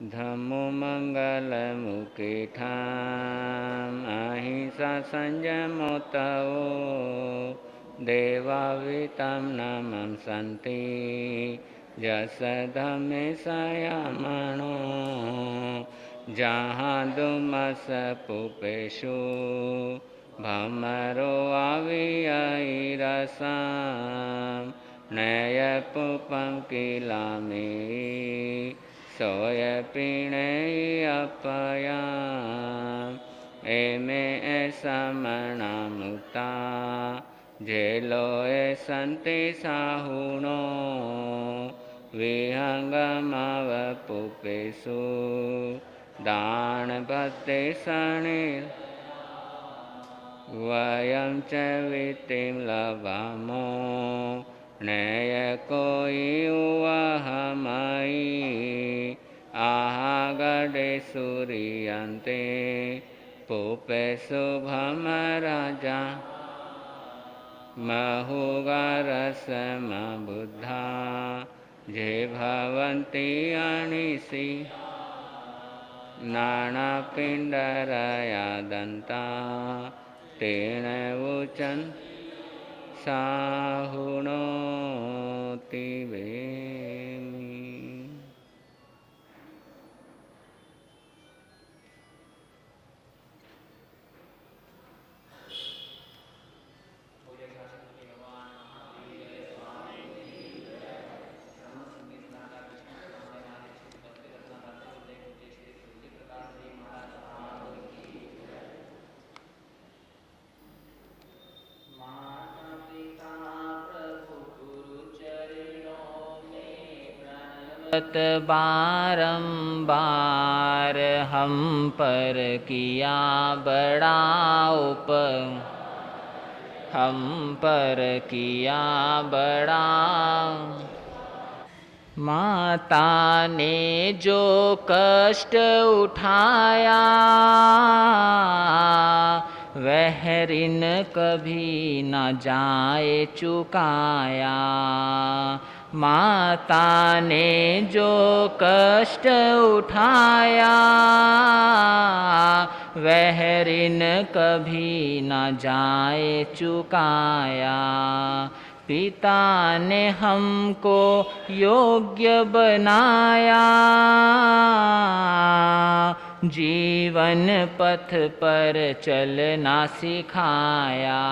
धम्मो मंगल मुके ठाम अहिंसा संयमो तवो देवावितं नमं सन्ति जस धम्मे संयमणो जहाँ दुमस पुपेशु भमरो आवियरसं नय पुपं किलामि सोय पीणे अपयाम एमे समणा मुक्ता जेलोए संति साहुणो विहंगमव पुपेशु दान भक्ति सणि वयं च वित्तिं लभामो नय कोई उवहमयि आहगडे सूर्यन्ते पुपेशु भमराजा महुगरसमबुद्धा जे भवन्ति अनिसि नानापिण्डरयादन्ता तेन वचन साहुणोति वेमि। बारंबार हम पर किया बड़ा हम पर किया बड़ा माता ने जो कष्ट उठाया वह ऋण कभी न जाए चुकाया। माता ने जो कष्ट उठाया वह ऋण कभी न जाए चुकाया। पिता ने हमको योग्य बनाया जीवन पथ पर चलना सिखाया।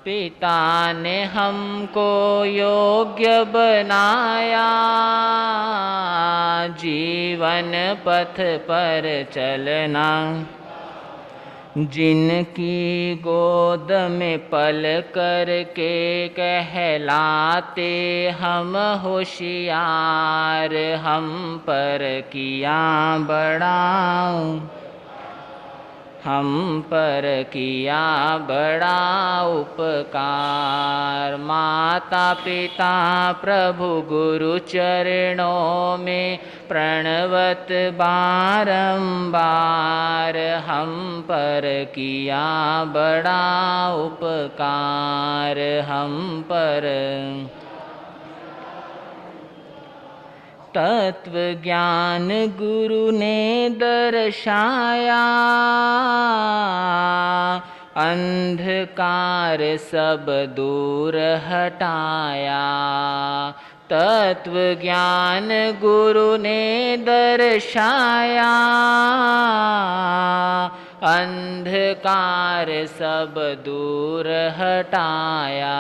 पिता ने हमको योग्य बनाया जीवन पथ पर चलना। जिनकी गोद में पल करके कहलाते हम होशियार हम पर किया बड़ा हम पर किया बड़ा उपकार। माता पिता प्रभु गुरु चरणों में प्रणवत बारंबार हम पर किया बड़ा उपकार हम पर। तत्व ज्ञान गुरु ने दर्शाया अंधकार सब दूर हटाया। तत्व ज्ञान गुरु ने दर्शाया अंधकार सब दूर हटाया।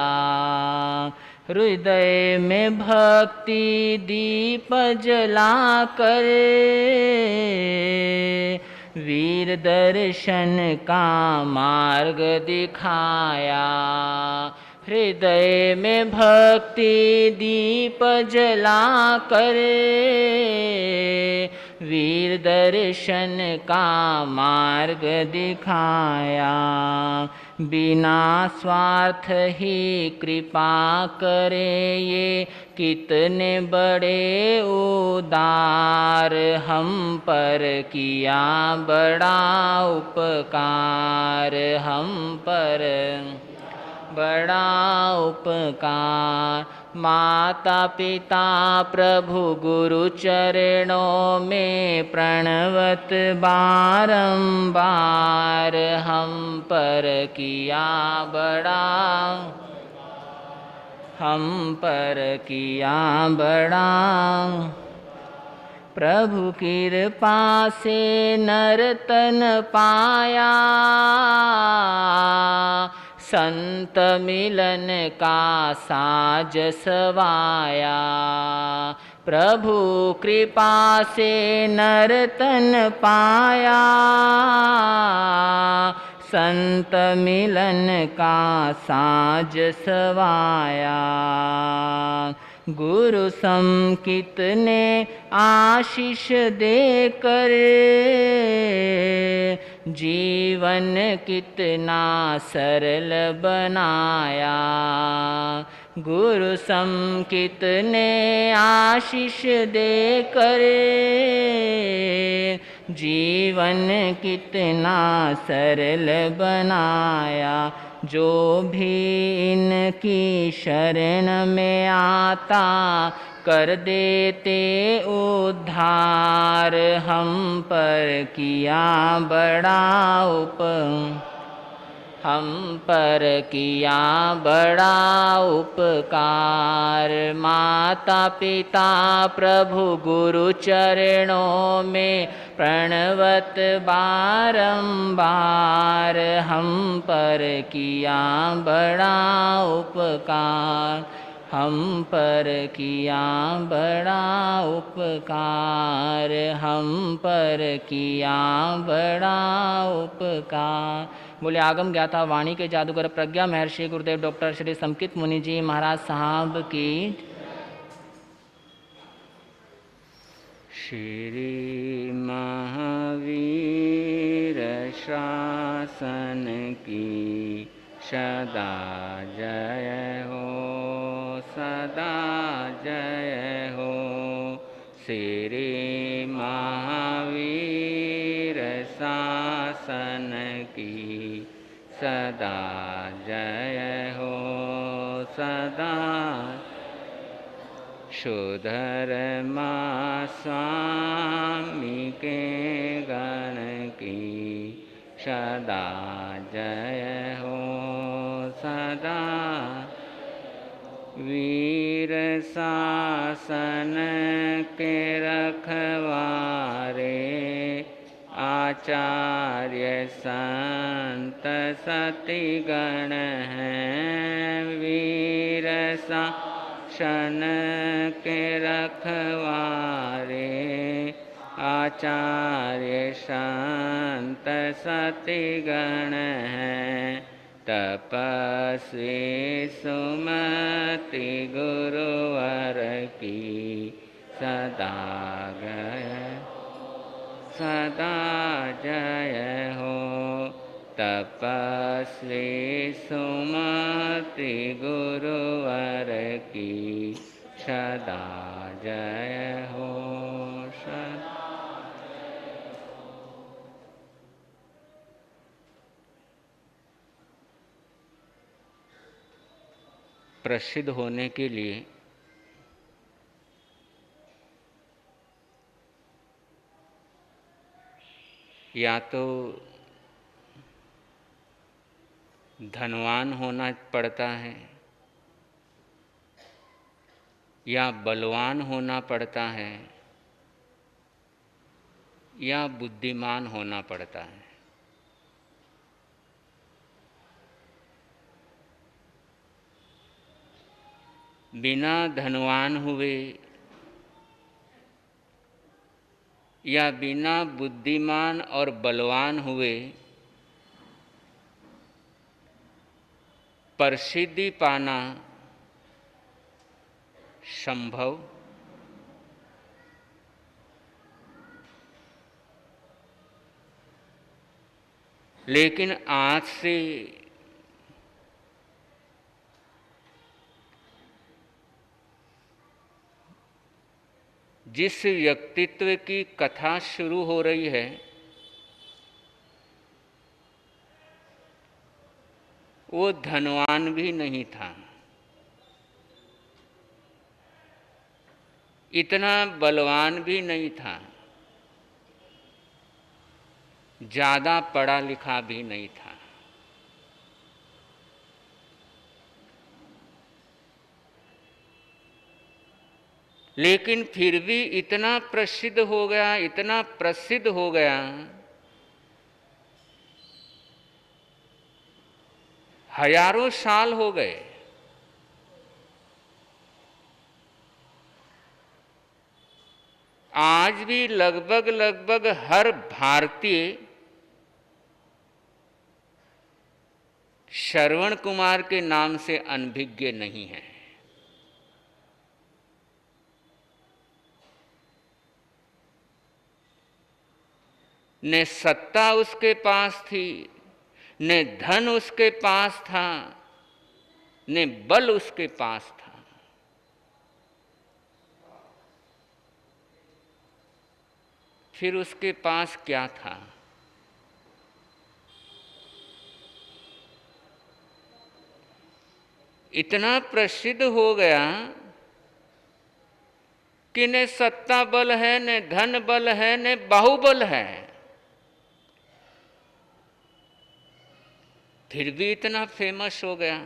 हृदय में भक्ति दीप जला कर वीर दर्शन का मार्ग दिखाया। हृदय में भक्ति दीप जला कर वीर दर्शन का मार्ग दिखाया। बिना स्वार्थ ही कृपा करे ये कितने बड़े उदार हम पर किया बड़ा उपकार हम पर बड़ा उपकार। माता पिता प्रभु गुरु चरणों में प्रणवत बारंबार, हम पर किया बड़ा, हम पर किया बड़ा। प्रभु कृपा से नरतन पाया, संत मिलन का साज सवाया। प्रभु कृपा से नरतन पाया, संत मिलन का साज सवाया। गुरु संकित ने आशीष देकर जीवन कितना सरल बनाया। गुरु संकित ने आशीष देकर जीवन कितना सरल बनाया। जो भी इनकी शरण में आता कर देते उद्धार, हम पर किया बड़ा हम पर किया बड़ा उपकार। माता पिता प्रभु गुरु चरणों में प्रणवत बारंबार, हम पर किया बड़ा उपकार, हम पर किया बड़ा उपकार, हम पर किया बड़ा उपकार। बोले आगम ज्ञाता वाणी के जादूगर प्रज्ञा महर्षि गुरुदेव डॉक्टर श्री संकित मुनि जी महाराज साहब की। श्री महावीर शासन की सदा जय हो, सदा जय हो। श्री महावीर शासन की सदा जय हो, सदा। सुधर माँ स्वामी के गण की सदा जय हो, सदा। वीर शासन के रखवारे आचार्य संत सती गण हैं। वीर शासन के रखवारे आचार्य संत सती गण हैं। तपस्वी सुमति गुरुवर की सदा जय, सदा जय हो। तपस्वी सुमति गुरुवर की सदा जय हो, सदा। प्रसिद्ध होने के लिए या तो धनवान होना पड़ता है, या बलवान होना पड़ता है, या बुद्धिमान होना पड़ता है। बिना धनवान हुए या बिना बुद्धिमान और बलवान हुए प्रसिद्धि पाना संभव लेकिन आज से जिस व्यक्तित्व की कथा शुरू हो रही है वो धनवान भी नहीं था, इतना बलवान भी नहीं था, ज़्यादा पढ़ा लिखा भी नहीं था। लेकिन फिर भी इतना प्रसिद्ध हो गया, इतना प्रसिद्ध हो गया, हजारों साल हो गए। आज भी लगभग हर भारतीय श्रवण कुमार के नाम से अनभिज्ञ नहीं है। न सत्ता उसके पास थी, न धन उसके पास था, न बल उसके पास था। फिर उसके पास क्या था? इतना प्रसिद्ध हो गया कि न सत्ता बल है, न धन बल है, न बाहुबल है, फिर भी इतना फेमस हो गया।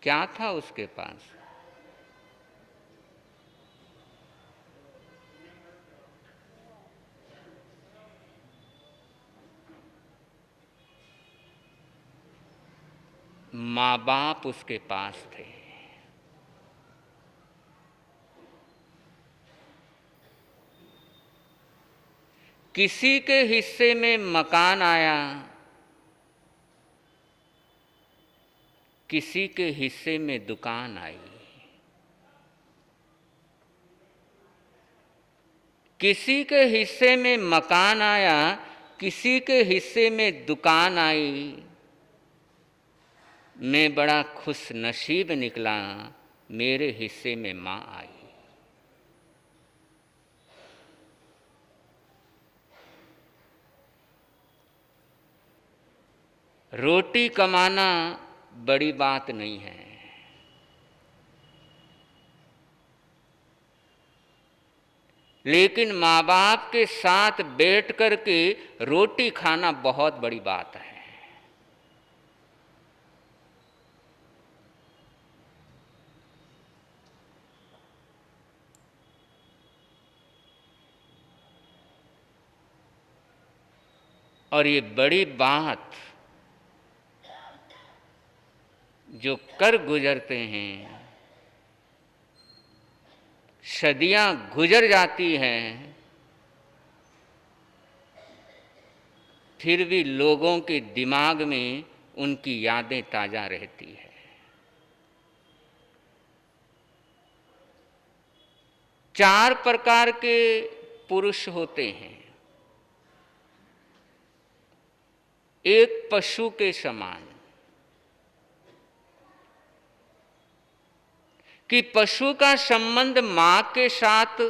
क्या था उसके पास? माँ बाप उसके पास थे। किसी के हिस्से में मकान आया, किसी के हिस्से में दुकान आई। किसी के हिस्से में मकान आया, किसी के हिस्से में दुकान आई। मैं बड़ा खुश नसीब निकला, मेरे हिस्से में माँ आई। रोटी कमाना बड़ी बात नहीं है, लेकिन माँ बाप के साथ बैठ कर के रोटी खाना बहुत बड़ी बात है। और ये बड़ी बात जो कर गुजरते हैं, सदियां गुजर जाती हैं, फिर भी लोगों के दिमाग में उनकी यादें ताजा रहती है। चार प्रकार के पुरुष होते हैं। एक पशु के समान, कि पशु का संबंध मां के साथ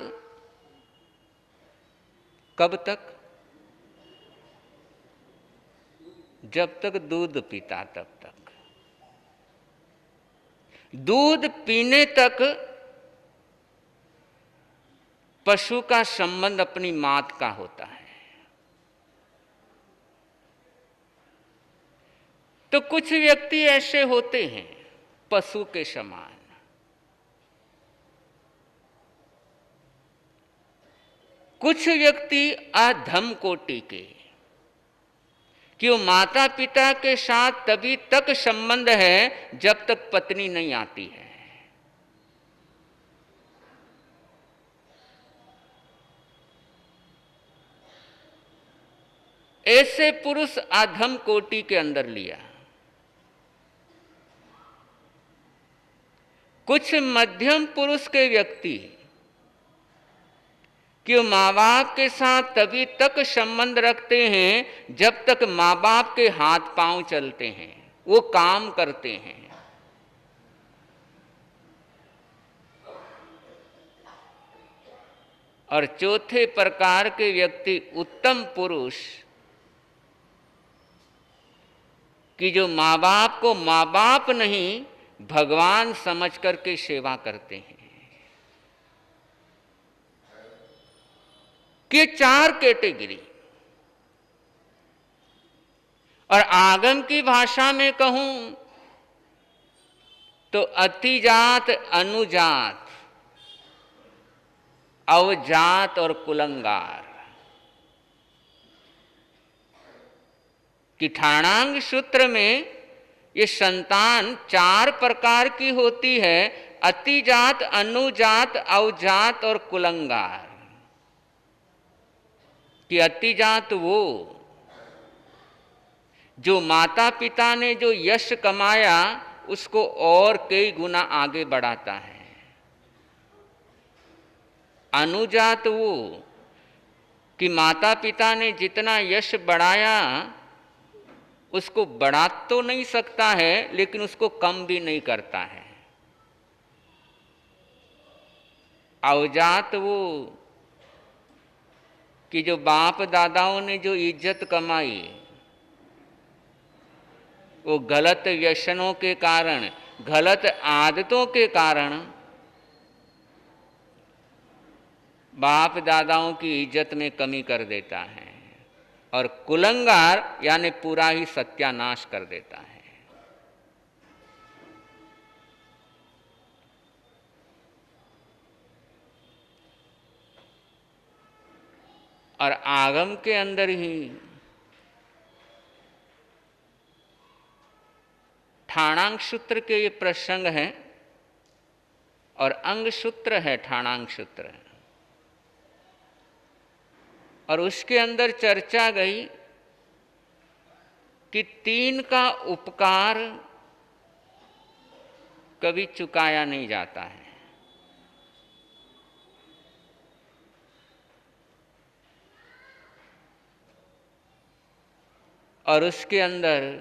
कब तक? जब तक दूध पीता तब तक। दूध पीने तक पशु का संबंध अपनी मात का होता है। तो कुछ व्यक्ति ऐसे होते हैं पशु के समान, कुछ व्यक्ति अधम कोटि के, कि वो माता पिता के साथ तभी तक संबंध है जब तक पत्नी नहीं आती है। ऐसे पुरुष अधम कोटि के अंदर लिया। कुछ मध्यम पुरुष के व्यक्ति कि वो माँ बाप के साथ तभी तक संबंध रखते हैं जब तक माँ बाप के हाथ पांव चलते हैं, वो काम करते हैं। और चौथे प्रकार के व्यक्ति उत्तम पुरुष, कि जो माँ बाप को माँ बाप नहीं भगवान समझ करके सेवा करते हैं। कि 4 कैटेगरी। और आगम की भाषा में कहूं तो अतिजात, अनुजात, अवजात और कुलंगार। कि ठाणांग सूत्र में ये संतान 4 प्रकार की होती है, अतिजात, अनुजात, अवजात और कुलंगार। कि अतिजात वो जो माता पिता ने जो यश कमाया उसको और कई गुना आगे बढ़ाता है। अनुजात वो कि माता पिता ने जितना यश बढ़ाया उसको बढ़ा तो नहीं सकता है लेकिन उसको कम भी नहीं करता है। अवजात वो कि जो बाप दादाओं ने जो इज्जत कमाई वो गलत व्यसनों के कारण, गलत आदतों के कारण बाप दादाओं की इज्जत में कमी कर देता है। और कुलंगार यानी पूरा ही सत्यानाश कर देता है। और आगम के अंदर ही ठाणांग सूत्र के ये प्रसंग हैं और अंग सूत्र है ठाणांग सूत्र। और उसके अंदर चर्चा गई कि 3 का उपकार कभी चुकाया नहीं जाता है। और उसके अंदर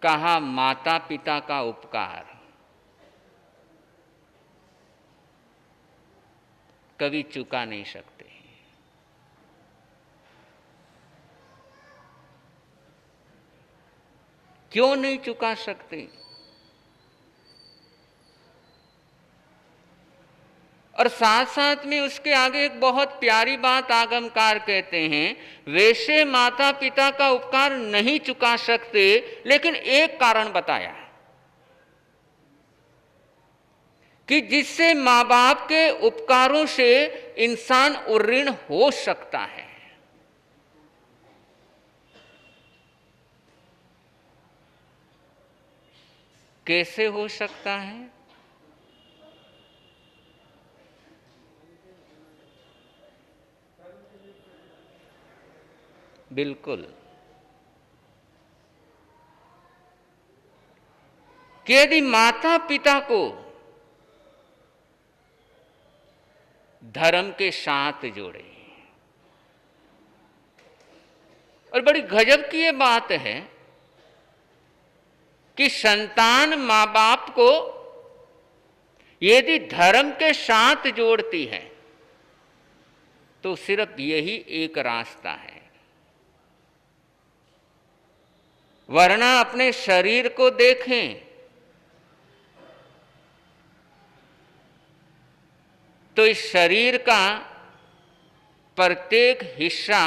कहा माता पिता का उपकार कभी चुका नहीं सकते। क्यों नहीं चुका सकते? और साथ साथ में उसके आगे एक बहुत प्यारी बात आगमकार कहते हैं, वैसे माता पिता का उपकार नहीं चुका सकते लेकिन एक कारण बताया कि जिससे मां बाप के उपकारों से इंसान उऋण हो सकता है। कैसे हो सकता है? बिल्कुल कि यदि माता पिता को धर्म के साथ जोड़े, और बड़ी गजब की ये बात है कि संतान मां बाप को यदि धर्म के साथ जोड़ती है तो सिर्फ यही एक रास्ता है, वरना अपने शरीर को देखें तो इस शरीर का प्रत्येक हिस्सा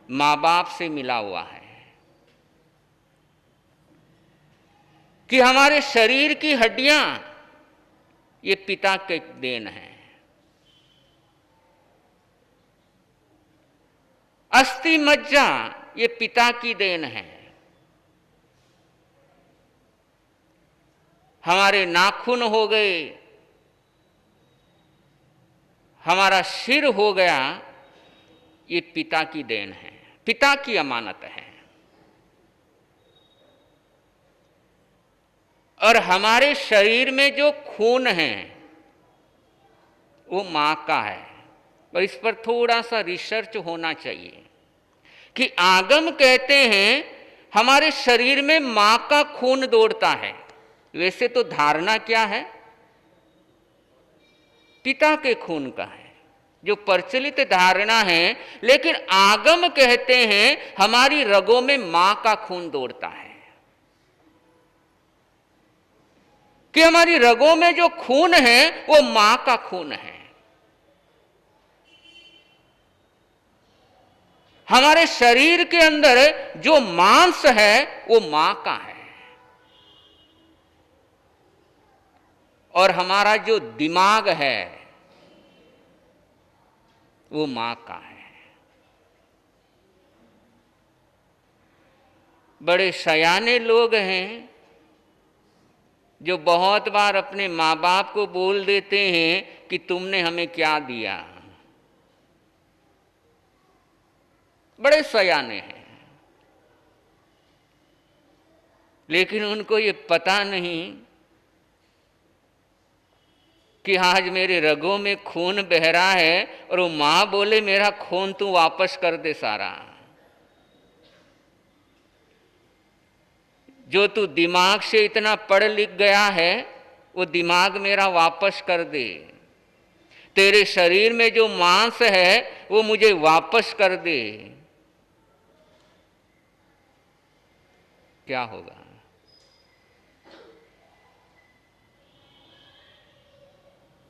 मां बाप से मिला हुआ है। कि हमारे शरीर की हड्डियां ये पिता के देन है, अस्थि मज्जा ये पिता की देन है, हमारे नाखून हो गए, हमारा सिर हो गया, ये पिता की देन है, पिता की अमानत है। और हमारे शरीर में जो खून है वो मां का है। और इस पर थोड़ा सा रिसर्च होना चाहिए कि आगम कहते हैं हमारे शरीर में मां का खून दौड़ता है, वैसे तो धारणा क्या है? पिता के खून का है, जो प्रचलित धारणा है। लेकिन आगम कहते हैं हमारी रगों में मां का खून दौड़ता है, कि हमारी रगों में जो खून है वो मां का खून है। हमारे शरीर के अंदर जो मांस है वो मां का है, और हमारा जो दिमाग है वो मां का है। बड़े सयाने लोग हैं जो बहुत बार अपने माँ बाप को बोल देते हैं कि तुमने हमें क्या दिया। बड़े सयाने हैं, लेकिन उनको ये पता नहीं कि आज मेरे रगों में खून बह रहा है और वो माँ बोले मेरा खून तू वापस कर दे सारा, जो तू दिमाग से इतना पढ़ लिख गया है वो दिमाग मेरा वापस कर दे, तेरे शरीर में जो मांस है वो मुझे वापस कर दे। क्या होगा?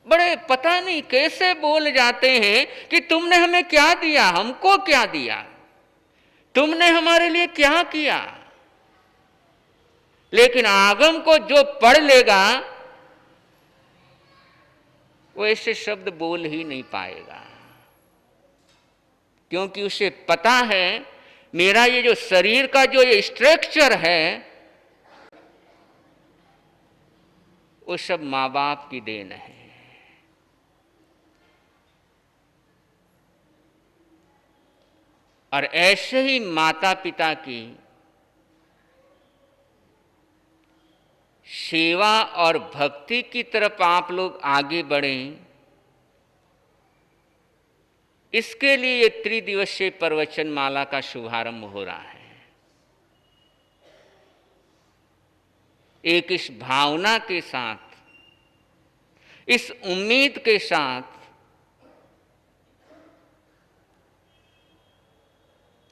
बड़े पता नहीं कैसे बोल जाते हैं कि तुमने हमें क्या दिया, हमको क्या दिया, तुमने हमारे लिए क्या किया। लेकिन आगम को जो पढ़ लेगा वो ऐसे शब्द बोल ही नहीं पाएगा, क्योंकि उसे पता है मेरा ये जो शरीर का जो ये स्ट्रक्चर है वो सब माँ बाप की देन है। और ऐसे ही माता पिता की सेवा और भक्ति की तरफ आप लोग आगे बढ़ें, इसके लिए ये त्रिदिवसीय प्रवचन माला का शुभारंभ हो रहा है। एक इस भावना के साथ, इस उम्मीद के साथ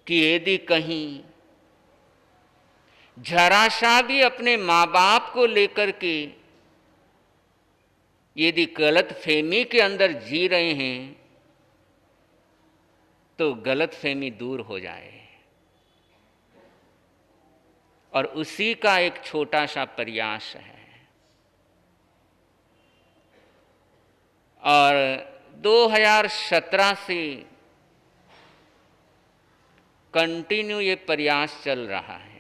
कि यदि कहीं जरा सा भी अपने माँ बाप को लेकर के यदि गलत फहमी के अंदर जी रहे हैं तो गलत फहमी दूर हो जाए, और उसी का एक छोटा सा प्रयास है। और 2017 से कंटिन्यू ये प्रयास चल रहा है,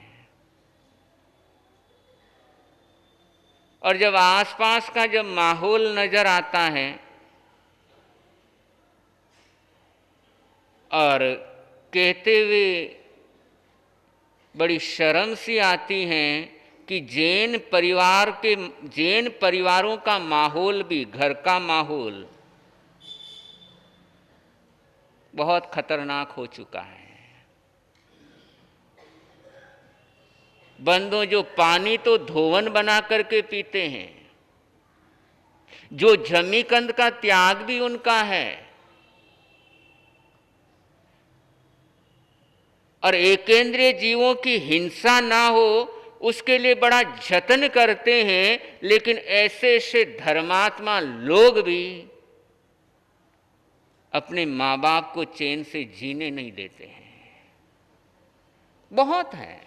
और जब आसपास का जब माहौल नजर आता है और कहते हुए बड़ी शर्म सी आती है कि जैन परिवारों का माहौल भी, घर का माहौल बहुत खतरनाक हो चुका है। बंदों जो पानी तो धोवन बना करके पीते हैं, जो जमीकंद का त्याग भी उनका है, और एकेंद्रीय जीवों की हिंसा ना हो उसके लिए बड़ा जतन करते हैं, लेकिन ऐसे ऐसे धर्मात्मा लोग भी अपने माँ बाप को चैन से जीने नहीं देते हैं। बहुत है।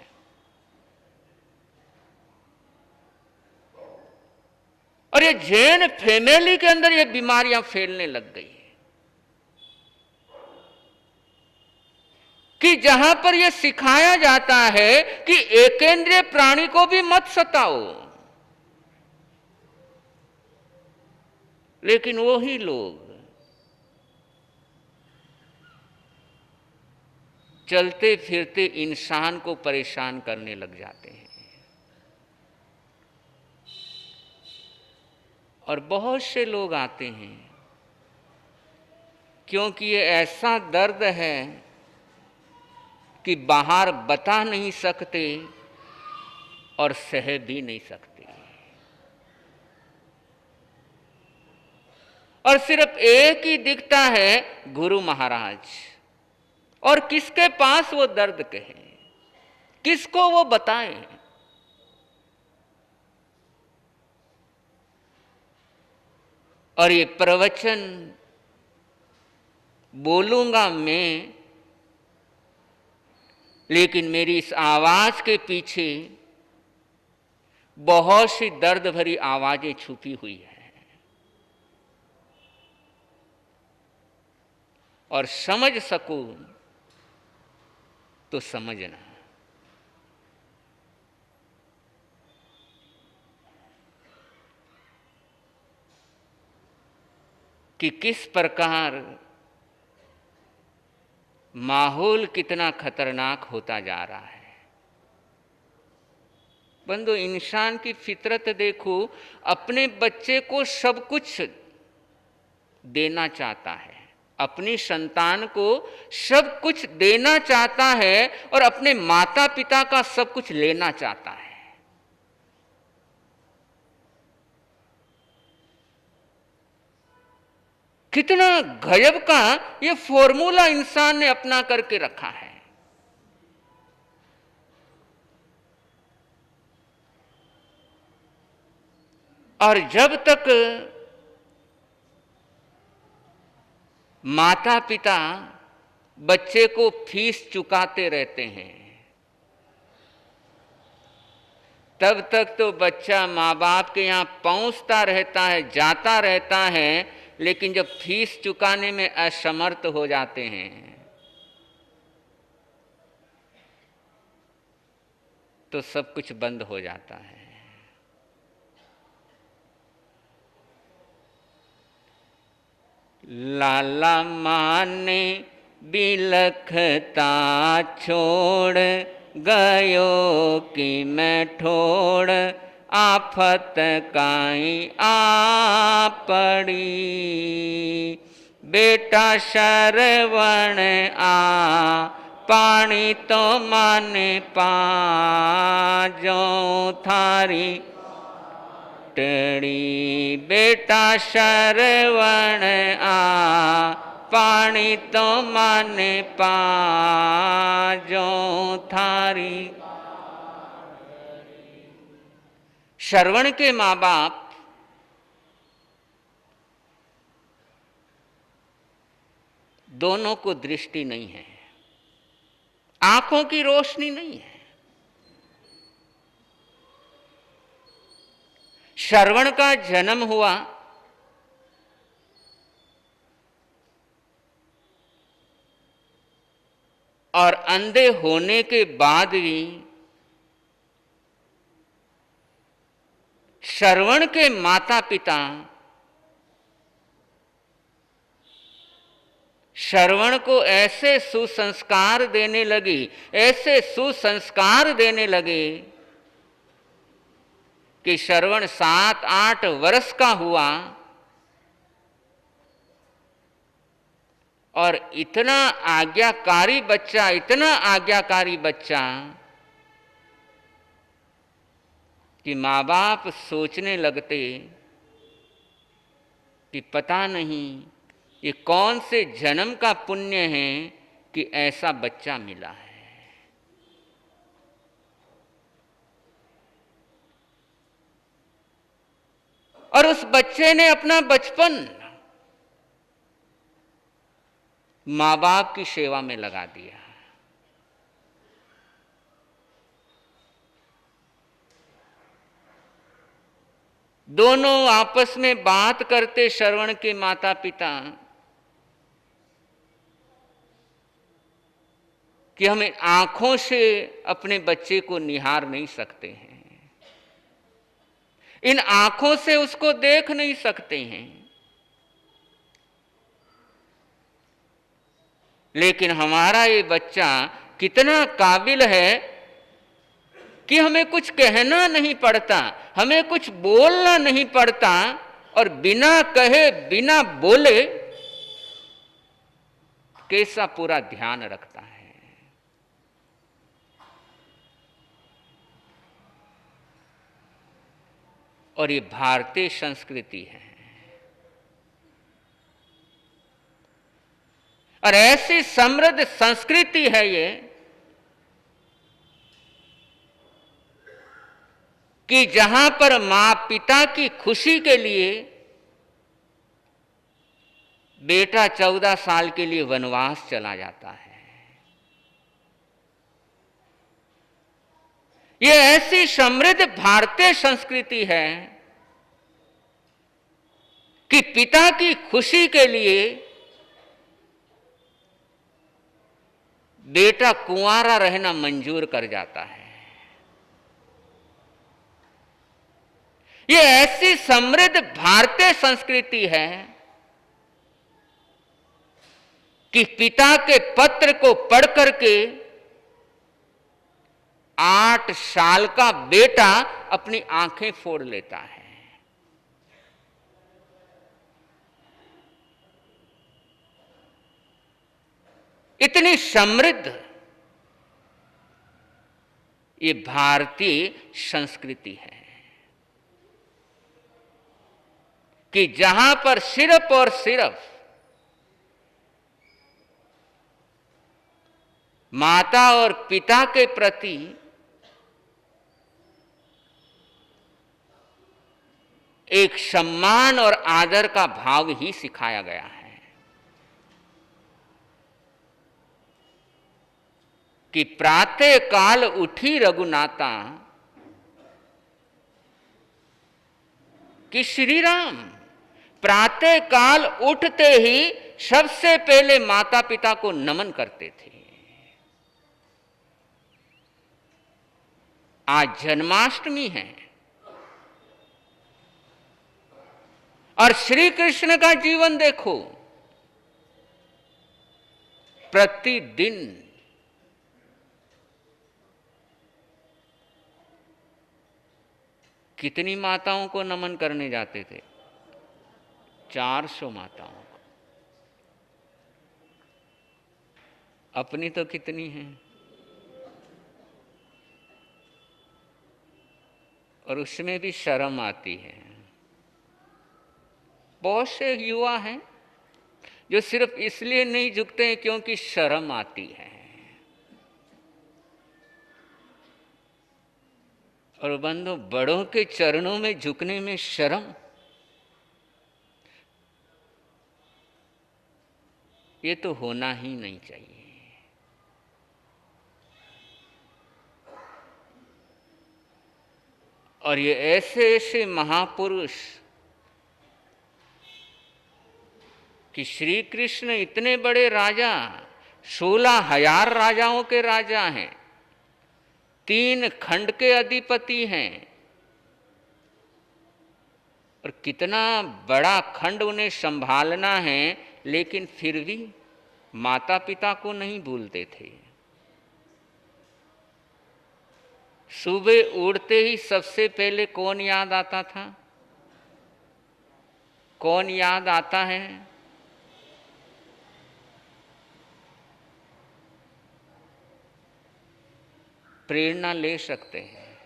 और ये जैन फैमिली के अंदर ये बीमारियां फैलने लग गई कि जहां पर यह सिखाया जाता है कि एकेंद्रीय प्राणी को भी मत सताओ, लेकिन वही लोग चलते फिरते इंसान को परेशान करने लग जाते हैं। और बहुत से लोग आते हैं क्योंकि ये ऐसा दर्द है कि बाहर बता नहीं सकते और सह भी नहीं सकते, और सिर्फ एक ही दिखता है, गुरु महाराज। और किसके पास वो दर्द कहे, किसको वो बताएं? और ये प्रवचन बोलूंगा मैं, लेकिन मेरी इस आवाज के पीछे बहुत सी दर्द भरी आवाजें छुपी हुई है। और समझ सकूं तो समझना। कि किस प्रकार माहौल कितना खतरनाक होता जा रहा है। बंधु, इंसान की फितरत देखो, अपने बच्चे को सब कुछ देना चाहता है, अपनी संतान को सब कुछ देना चाहता है और अपने माता पिता का सब कुछ लेना चाहता है। कितना गजब का ये फॉर्मूला इंसान ने अपना करके रखा है। और जब तक माता पिता बच्चे को फीस चुकाते रहते हैं, तब तक तो बच्चा माँ बाप के यहाँ पहुँचता रहता है, जाता रहता है, लेकिन जब फीस चुकाने में असमर्थ हो जाते हैं तो सब कुछ बंद हो जाता है। लाला माने बिलखता छोड़ गयो कि मैं ठोड़ आफत काई आ पड़ी। बेटा शरवण आ पानी तो माने पाजो थारी टड़ी। बेटा शरवण आ पानी तो माने पाजो थारी। श्रवण के माँ बाप दोनों को दृष्टि नहीं है, आंखों की रोशनी नहीं है। श्रवण का जन्म हुआ और अंधे होने के बाद भी श्रवण के माता पिता श्रवण को ऐसे सुसंस्कार देने लगे, ऐसे सुसंस्कार देने लगे कि श्रवण 7-8 वर्ष का हुआ और इतना आज्ञाकारी बच्चा, इतना आज्ञाकारी बच्चा कि माँ बाप सोचने लगते कि पता नहीं ये कौन से जन्म का पुण्य है कि ऐसा बच्चा मिला है। और उस बच्चे ने अपना बचपन माँ बाप की सेवा में लगा दिया। दोनों आपस में बात करते, श्रवण के माता पिता, कि हम आंखों से अपने बच्चे को निहार नहीं सकते हैं, इन आंखों से उसको देख नहीं सकते हैं, लेकिन हमारा ये बच्चा कितना काबिल है कि हमें कुछ कहना नहीं पड़ता, हमें कुछ बोलना नहीं पड़ता, और बिना कहे बिना बोले कैसा पूरा ध्यान रखता है। और ये भारतीय संस्कृति है। और ऐसी समृद्ध संस्कृति है ये कि जहां पर मां पिता की खुशी के लिए बेटा 14 साल के लिए वनवास चला जाता है, ये ऐसी समृद्ध भारतीय संस्कृति है कि पिता की खुशी के लिए बेटा कुंवारा रहना मंजूर कर जाता है। ये ऐसी समृद्ध भारतीय संस्कृति है कि पिता के पत्र को पढ़ करके 8 साल का बेटा अपनी आंखें फोड़ लेता है। इतनी समृद्ध ये भारतीय संस्कृति है कि जहां पर सिर्फ और सिर्फ माता और पिता के प्रति एक सम्मान और आदर का भाव ही सिखाया गया है कि प्रातः काल उठी रघुनाथा कि श्री राम प्रातः काल उठते ही सबसे पहले माता पिता को नमन करते थे। आज जन्माष्टमी है और श्री कृष्ण का जीवन देखो, प्रतिदिन कितनी माताओं को नमन करने जाते थे? 400 माताओं को। अपनी तो कितनी हैं? और उसमें भी शर्म आती है। बहुत से युवा हैं जो सिर्फ इसलिए नहीं झुकते हैं क्योंकि शर्म आती है। और बंधु, बड़ों के चरणों में झुकने में शर्म, ये तो होना ही नहीं चाहिए। और ये ऐसे ऐसे महापुरुष कि श्री कृष्ण इतने बड़े राजा, 16,000 राजाओं के राजा हैं, 3 खंड के अधिपति हैं, और कितना बड़ा खंड उन्हें संभालना है, लेकिन फिर भी माता पिता को नहीं भूलते थे। सुबह उड़ते ही सबसे पहले कौन याद आता था? कौन याद आता है? प्रेरणा ले सकते हैं,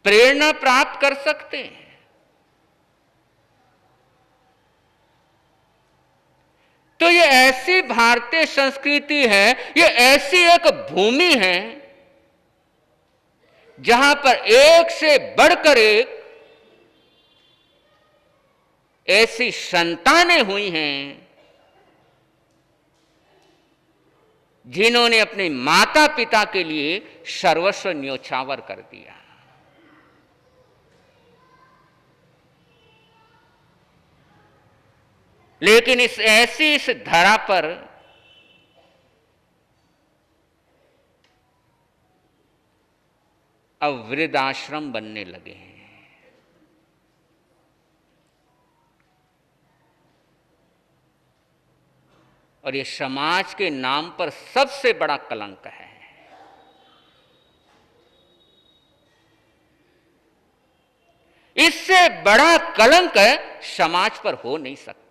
प्रेरणा प्राप्त कर सकते हैं। तो ये ऐसी भारतीय संस्कृति है, ये ऐसी एक भूमि है जहां पर एक से बढ़कर एक ऐसी संतानें हुई हैं जिन्होंने अपने माता पिता के लिए सर्वस्व न्योछावर कर दिया। लेकिन इस धरा पर अब वृद्धाश्रम बनने लगे हैं। और ये समाज के नाम पर सबसे बड़ा कलंक है। इससे बड़ा कलंक समाज पर हो नहीं सकता।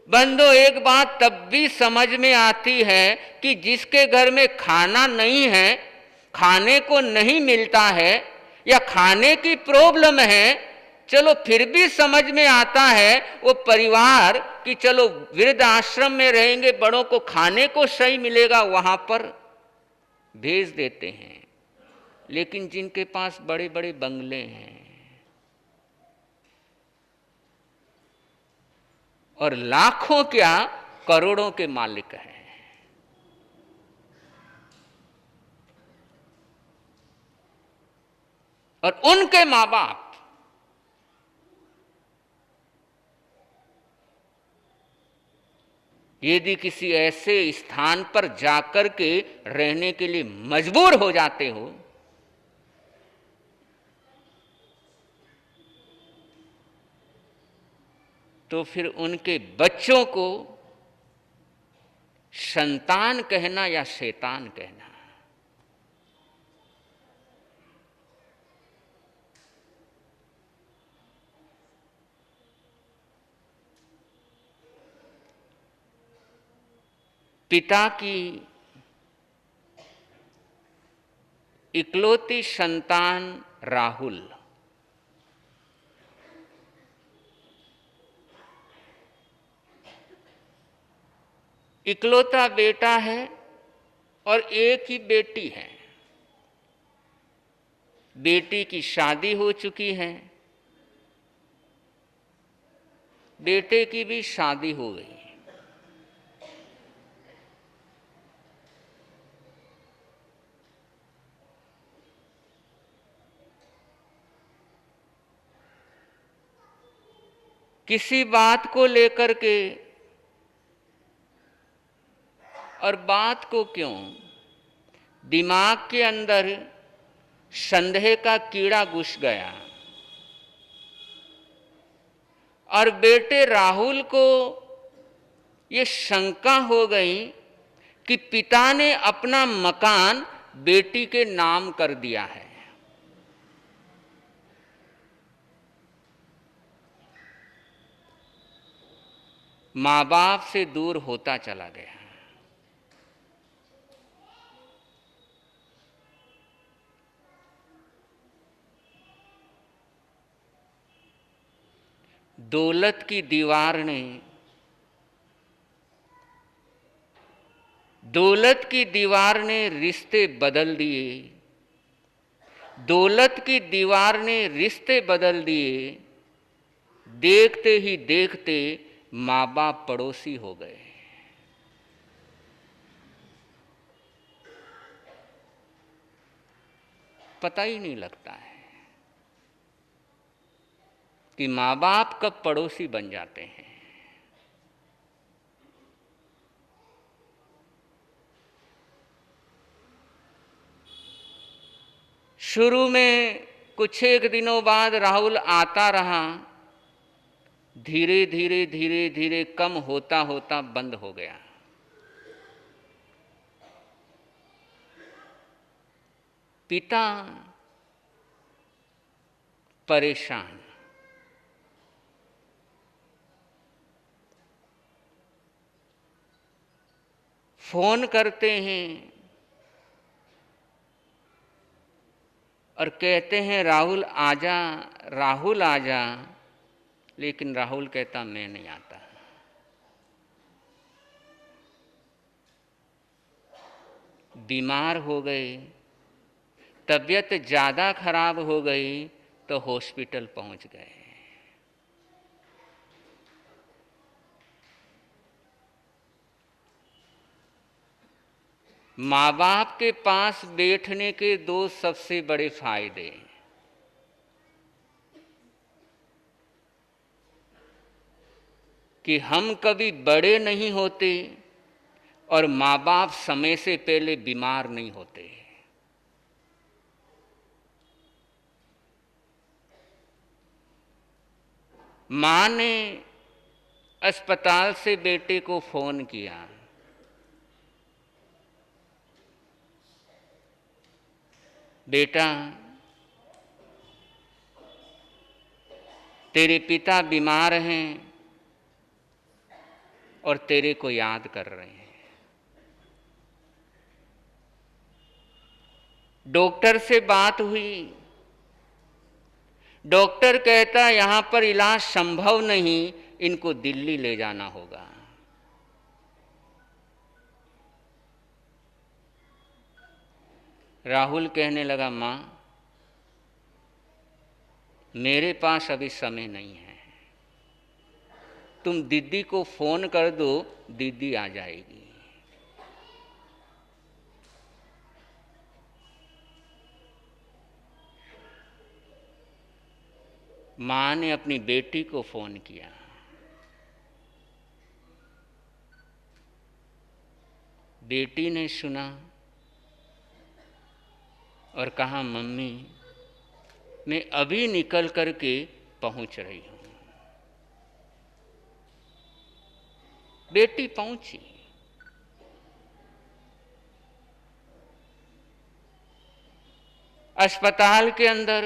बंधु, एक बात तब भी समझ में आती है कि जिसके घर में खाना नहीं है, खाने को नहीं मिलता है, या खाने की प्रॉब्लम है, चलो फिर भी समझ में आता है वो परिवार कि चलो वृद्ध आश्रम में रहेंगे, बड़ों को खाने को सही मिलेगा, वहां पर भेज देते हैं। लेकिन जिनके पास बड़े बड़े बंगले हैं, और लाखों क्या करोड़ों के मालिक हैं। और उनके मां बाप यदि किसी ऐसे स्थान पर जाकर के रहने के लिए मजबूर हो जाते हो, तो फिर उनके बच्चों को संतान कहना या शैतान कहना, पिता की इकलौती संतान राहुल, इकलौता बेटा है और एक ही बेटी है। बेटी की शादी हो चुकी है, बेटे की भी शादी हो गई। किसी बात को लेकर के, और बात को क्यों, दिमाग के अंदर संदेह का कीड़ा घुस गया और बेटे राहुल को ये शंका हो गई कि पिता ने अपना मकान बेटी के नाम कर दिया है। मां बाप से दूर होता चला गया। दौलत की दीवार ने, दौलत की दीवार ने रिश्ते बदल दिए। दौलत की दीवार ने रिश्ते बदल दिए। देखते ही देखते मां बाप पड़ोसी हो गए। पता ही नहीं लगता है कि मां बाप कब पड़ोसी बन जाते हैं। शुरू में कुछ एक दिनों बाद राहुल आता रहा, धीरे धीरे धीरे धीरे कम होता होता बंद हो गया। पिता परेशान, फोन करते हैं और कहते हैं राहुल आजा, राहुल आजा, लेकिन राहुल कहता मैं नहीं आता। बीमार हो गए, तबीयत ज़्यादा खराब हो गई तो हॉस्पिटल पहुंच गए। माँ बाप के पास बैठने के दो सबसे बड़े फायदे, कि हम कभी बड़े नहीं होते और माँ बाप समय से पहले बीमार नहीं होते। माँ ने अस्पताल से बेटे को फोन किया, बेटा तेरे पिता बीमार हैं और तेरे को याद कर रहे हैं। डॉक्टर से बात हुई, डॉक्टर कहता यहां पर इलाज संभव नहीं, इनको दिल्ली ले जाना होगा। राहुल कहने लगा मां मेरे पास अभी समय नहीं है, तुम दीदी को फोन कर दो, दीदी आ जाएगी। मां ने अपनी बेटी को फोन किया। बेटी ने सुना और कहा, मम्मी मैं अभी निकल करके पहुंच रही हूं। बेटी पहुंची। अस्पताल के अंदर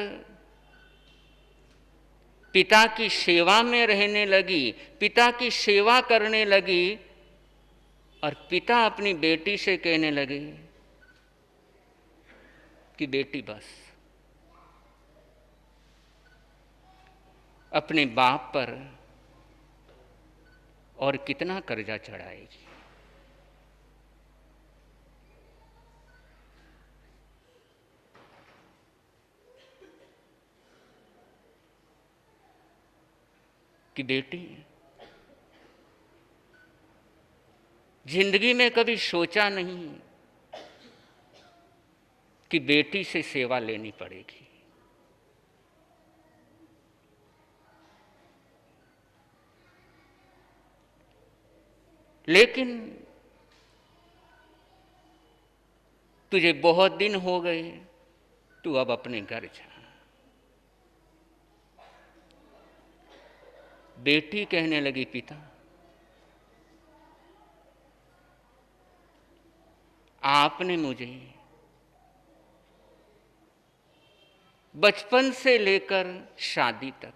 पिता की सेवा में रहने लगी, पिता की सेवा करने लगी और पिता अपनी बेटी से कहने लगे कि बेटी बस अपने बाप पर और कितना कर्जा चढ़ाएगी। कि बेटी जिंदगी में कभी सोचा नहीं कि बेटी से सेवा लेनी पड़ेगी। लेकिन तुझे बहुत दिन हो गए, तू अब अपने घर जा। बेटी कहने लगी, पिता आपने मुझे बचपन से लेकर शादी तक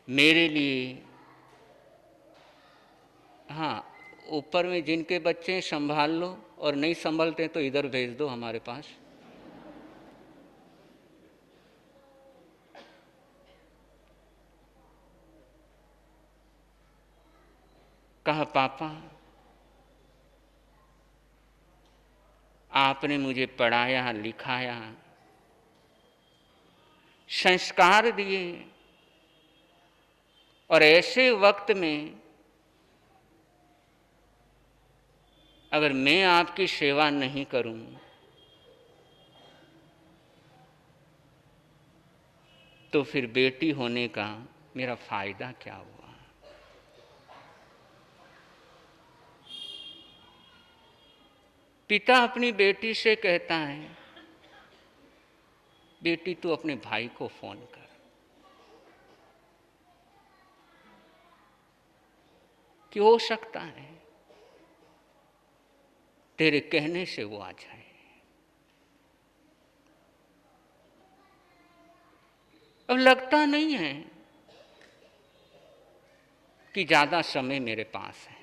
मेरे लिए, हाँ, ऊपर में जिनके बच्चे संभाल लो और नहीं संभालते तो इधर भेज दो हमारे पास। कहा, पापा आपने मुझे पढ़ाया लिखाया, संस्कार दिए और ऐसे वक्त में अगर मैं आपकी सेवा नहीं करूं तो फिर बेटी होने का मेरा फायदा क्या हुआ। पिता अपनी बेटी से कहता है, बेटी तू अपने भाई को फोन कर, कि हो सकता है तेरे कहने से वो आ जाए। अब लगता नहीं है कि ज्यादा समय मेरे पास है।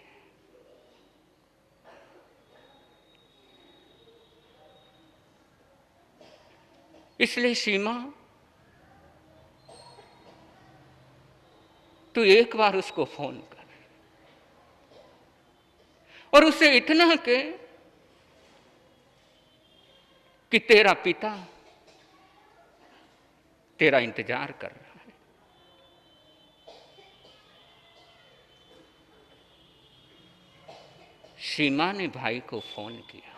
इसलिए सीमा, तू एक बार उसको फोन कर और उसे इतना कह कि तेरा पिता तेरा इंतजार कर रहा है। सीमा ने भाई को फोन किया,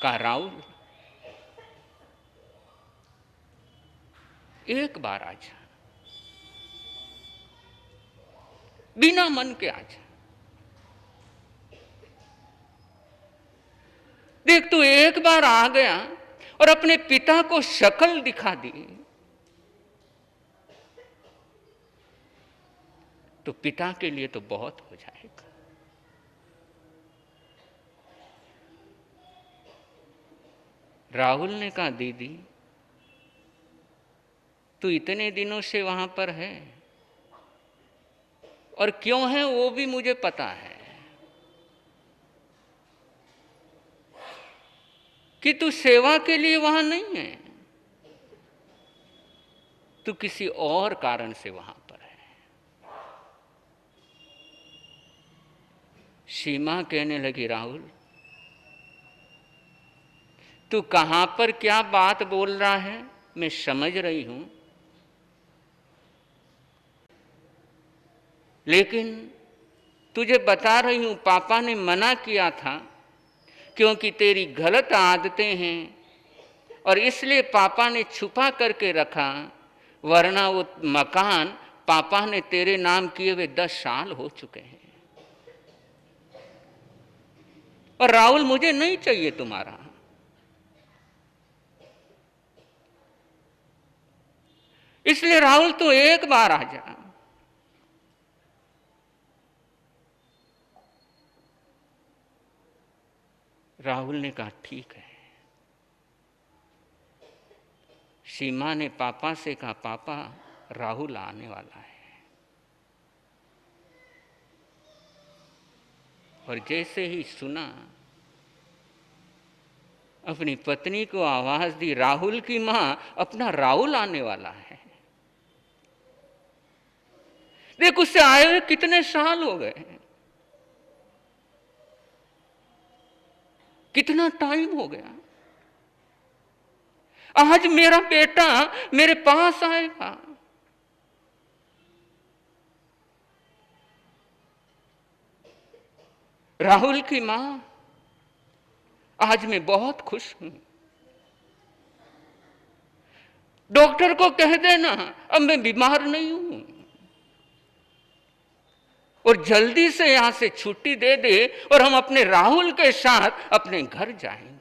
कहा, राहुल एक बार आजा, बिना मन के आजा। देख, तू एक बार आ गया और अपने पिता को शक्ल दिखा दी तो पिता के लिए तो बहुत हो जाएगा। राहुल ने कहा, दीदी तू इतने दिनों से वहां पर है और क्यों है वो भी मुझे पता है, कि तू सेवा के लिए वहां नहीं है, तू किसी और कारण से वहां पर है। सीमा कहने लगी, राहुल तू कहां पर क्या बात बोल रहा है मैं समझ रही हूं, लेकिन तुझे बता रही हूं पापा ने मना किया था क्योंकि तेरी गलत आदतें हैं और इसलिए पापा ने छुपा करके रखा, वरना वो मकान पापा ने तेरे नाम किए हुए 10 साल हो चुके हैं। और राहुल मुझे नहीं चाहिए तुम्हारा। इसलिए राहुल तो एक बार आ जा। राहुल ने कहा ठीक है। सीमा ने पापा से कहा पापा राहुल आने वाला है। और जैसे ही सुना, अपनी पत्नी को आवाज दी, राहुल की मां, अपना राहुल आने वाला है। देख उससे आए हुए कितने साल हो गए, कितना टाइम हो गया। आज मेरा बेटा मेरे पास आएगा। राहुल की मां, आज मैं बहुत खुश हूं। डॉक्टर को कह देना अब मैं बीमार नहीं हूं और जल्दी से यहां से छुट्टी दे दे और हम अपने राहुल के साथ अपने घर जाएंगे।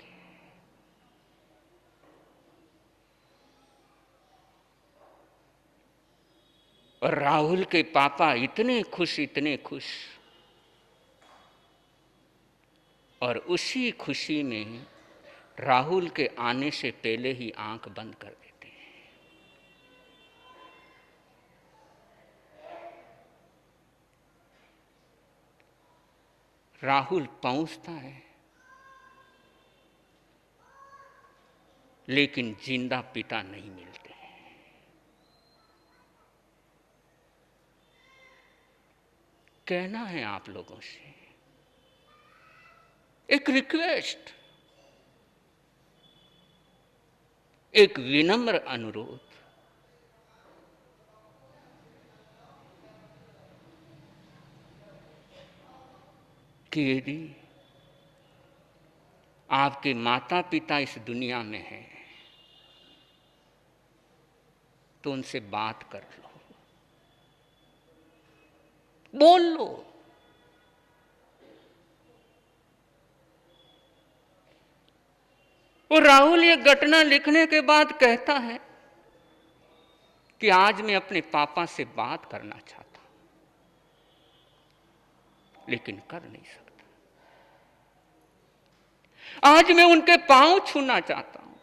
और राहुल के पापा इतने खुश, इतने खुश, और उसी खुशी में राहुल के आने से पहले ही आंख बंद कर देते हैं। राहुल पहुंचता है, लेकिन जिंदा पिता नहीं मिलते। कहना है आप लोगों से एक रिक्वेस्ट, एक विनम्र अनुरोध कि यदि आपके माता पिता इस दुनिया में हैं तो उनसे बात कर लो, बोल लो। और राहुल ये घटना लिखने के बाद कहता है कि आज मैं अपने पापा से बात करना चाहता हूं, लेकिन कर नहीं सकता। आज मैं उनके पांव छूना चाहता हूं,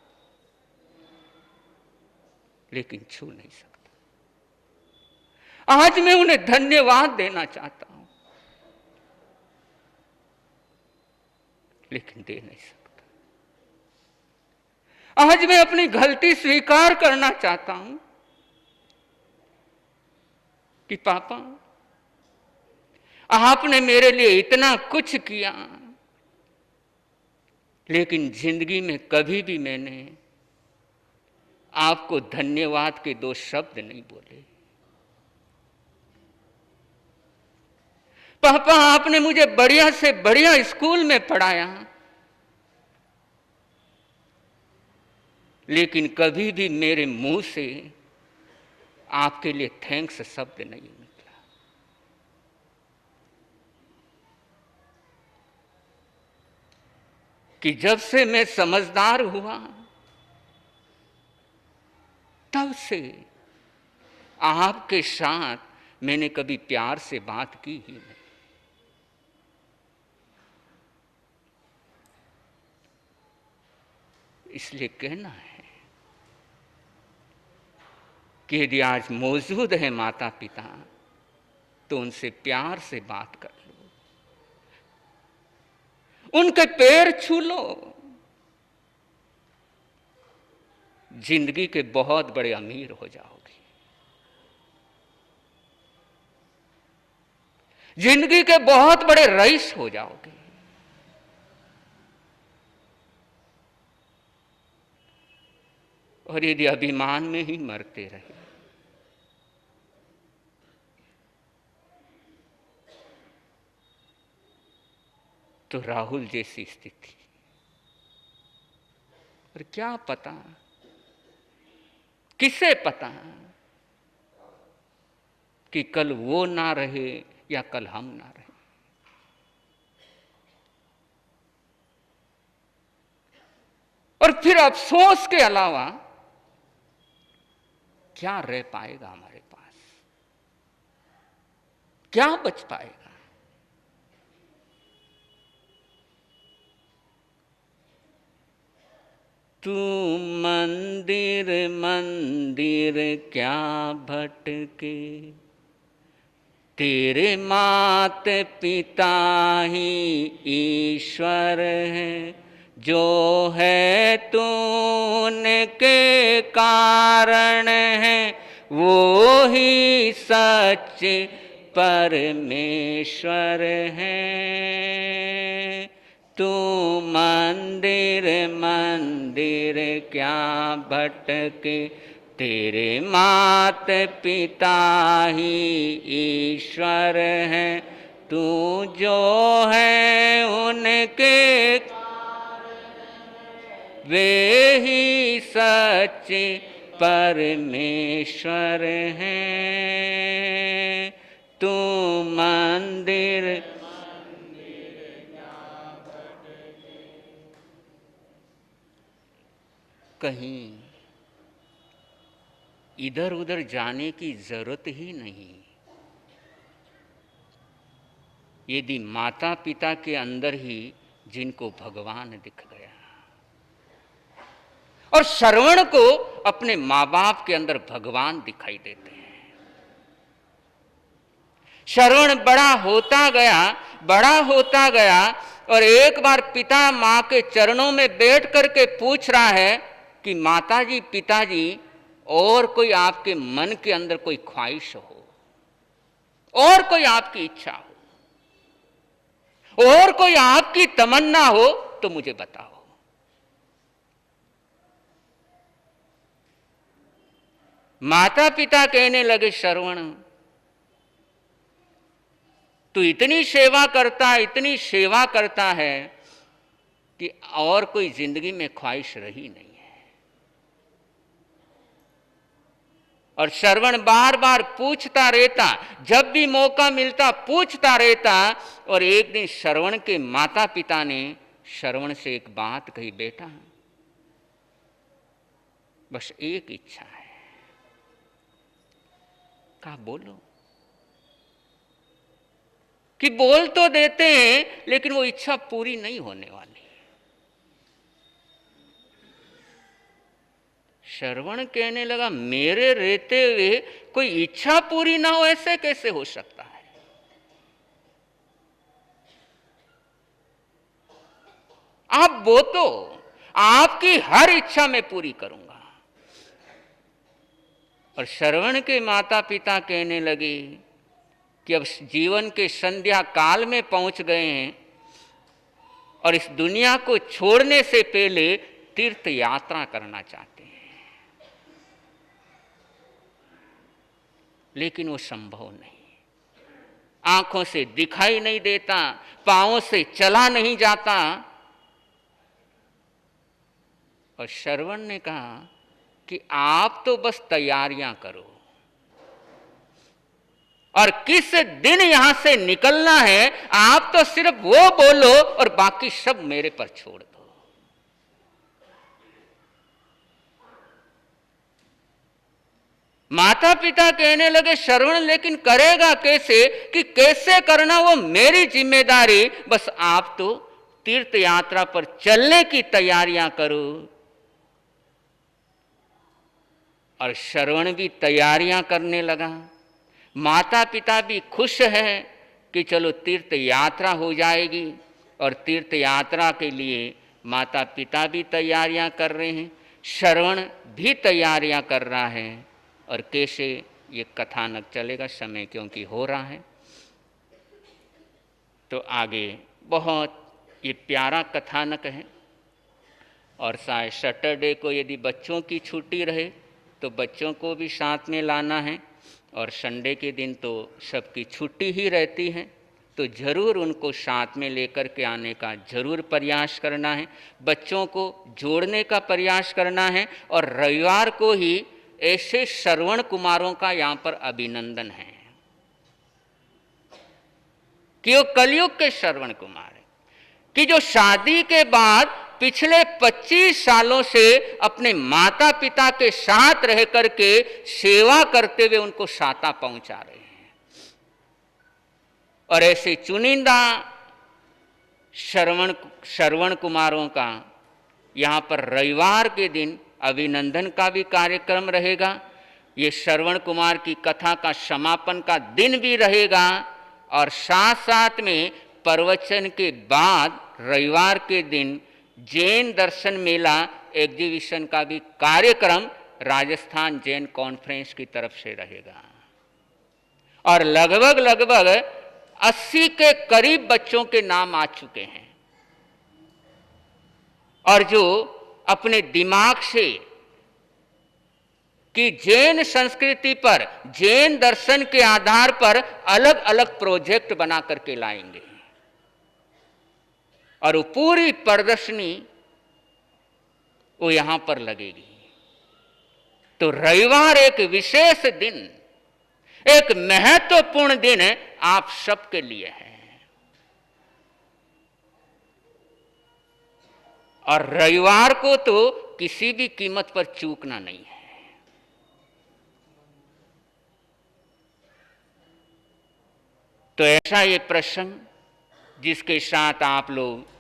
लेकिन छू नहीं सकता। आज मैं उन्हें धन्यवाद देना चाहता हूं, लेकिन दे नहीं सकता। आज मैं अपनी गलती स्वीकार करना चाहता हूं कि पापा आपने मेरे लिए इतना कुछ किया, लेकिन जिंदगी में कभी भी मैंने आपको धन्यवाद के 2 शब्द नहीं बोले। पापा आपने मुझे बढ़िया से बढ़िया स्कूल में पढ़ाया, लेकिन कभी भी मेरे मुंह से आपके लिए थैंक्स शब्द नहीं निकला। कि जब से मैं समझदार हुआ तब से आपके साथ मैंने कभी प्यार से बात की ही नहीं। इसलिए कहना है कि यदि आज मौजूद है माता पिता तो उनसे प्यार से बात कर लो, उनके पैर छू लो। जिंदगी के बहुत बड़े अमीर हो जाओगे, जिंदगी के बहुत बड़े रईस हो जाओगे। और यदि अभिमान में ही मरते रहे तो राहुल जैसी स्थिति। और क्या पता, किसे पता कि कल वो ना रहे या कल हम ना रहे। और फिर अफसोस के अलावा क्या रह पाएगा हमारे पास, क्या बच पाएगा। तू मंदिर मंदिर क्या भटके, तेरे मात पिता ही ईश्वर है, जो है तू उनके कारण है, वो ही सच परमेश्वर है। तू मंदिर मंदिर क्या भटके, तेरे मात पिता ही ईश्वर है, तू जो है उनके वे ही सच परमेश्वर हैं। तू मंदिर कहीं इधर उधर जाने की जरूरत ही नहीं। यदि माता पिता के अंदर ही जिनको भगवान दिख गया, और श्रवण को अपने माँ बाप के अंदर भगवान दिखाई देते हैं। श्रवण बड़ा होता गया और एक बार पिता माँ के चरणों में बैठ करके पूछ रहा है कि माताजी पिताजी, और कोई आपके मन के अंदर कोई ख्वाहिश हो, और कोई आपकी इच्छा हो, और कोई आपकी तमन्ना हो तो मुझे बताओ। माता पिता कहने लगे, श्रवण तू इतनी सेवा करता है कि और कोई जिंदगी में ख्वाहिश रही नहीं है। और श्रवण बार बार पूछता रहता, जब भी मौका मिलता पूछता रहता। और एक दिन श्रवण के माता पिता ने श्रवण से एक बात कही, बेटा बस एक इच्छा है। कहा बोलो। कि बोल तो देते हैं लेकिन वो इच्छा पूरी नहीं होने वाली। श्रवण कहने लगा, मेरे रहते हुए कोई इच्छा पूरी ना हो, ऐसे कैसे हो सकता है? आप बोलो, आपकी हर इच्छा मैं पूरी करूंगा। और श्रवण के माता पिता कहने लगे कि अब जीवन के संध्या काल में पहुंच गए हैं और इस दुनिया को छोड़ने से पहले तीर्थ यात्रा करना चाहते हैं, लेकिन वो संभव नहीं। आंखों से दिखाई नहीं देता, पांवों से चला नहीं जाता। और श्रवण ने कहा कि आप तो बस तैयारियां करो, और किस दिन यहां से निकलना है आप तो सिर्फ वो बोलो और बाकी सब मेरे पर छोड़ दो। माता पिता कहने लगे, श्रवण लेकिन करेगा कैसे? कि कैसे करना वो मेरी जिम्मेदारी, बस आप तो तीर्थ यात्रा पर चलने की तैयारियां करो। और श्रवण भी तैयारियां करने लगा। माता पिता भी खुश है कि चलो तीर्थ यात्रा हो जाएगी, और तीर्थ यात्रा के लिए माता पिता भी तैयारियां कर रहे हैं, श्रवण भी तैयारियां कर रहा है। और कैसे ये कथानक चलेगा, समय क्योंकि हो रहा है, तो आगे बहुत ये प्यारा कथानक है। और शायद सैटरडे को यदि बच्चों की छुट्टी रहे तो बच्चों को भी साथ में लाना है, और संडे के दिन तो सबकी छुट्टी ही रहती है, तो ज़रूर उनको साथ में लेकर के आने का ज़रूर प्रयास करना है, बच्चों को जोड़ने का प्रयास करना है। और रविवार को ही ऐसे श्रवण कुमारों का यहाँ पर अभिनंदन है कि वो कलयुग के श्रवण कुमार हैं, कि जो शादी के बाद पिछले 25 सालों से अपने माता पिता के साथ रह करके सेवा करते हुए उनको साता पहुंचा रहे हैं। और ऐसे चुनिंदा श्रवण कुमारों का यहाँ पर रविवार के दिन अभिनंदन का भी कार्यक्रम रहेगा। ये श्रवण कुमार की कथा का समापन का दिन भी रहेगा, और साथ साथ में प्रवचन के बाद रविवार के दिन जैन दर्शन मेला एग्जीबिशन का भी कार्यक्रम राजस्थान जैन कॉन्फ्रेंस की तरफ से रहेगा। और लगभग 80 के करीब बच्चों के नाम आ चुके हैं, और जो अपने दिमाग से कि जैन संस्कृति पर, जैन दर्शन के आधार पर अलग अलग प्रोजेक्ट बना करके लाएंगे, और वो पूरी प्रदर्शनी वो यहां पर लगेगी। तो रविवार एक विशेष दिन, एक महत्वपूर्ण दिन आप सबके लिए है, और रविवार को तो किसी भी कीमत पर चूकना नहीं है। तो ऐसा ये प्रसंग जिसके साथ आप लोग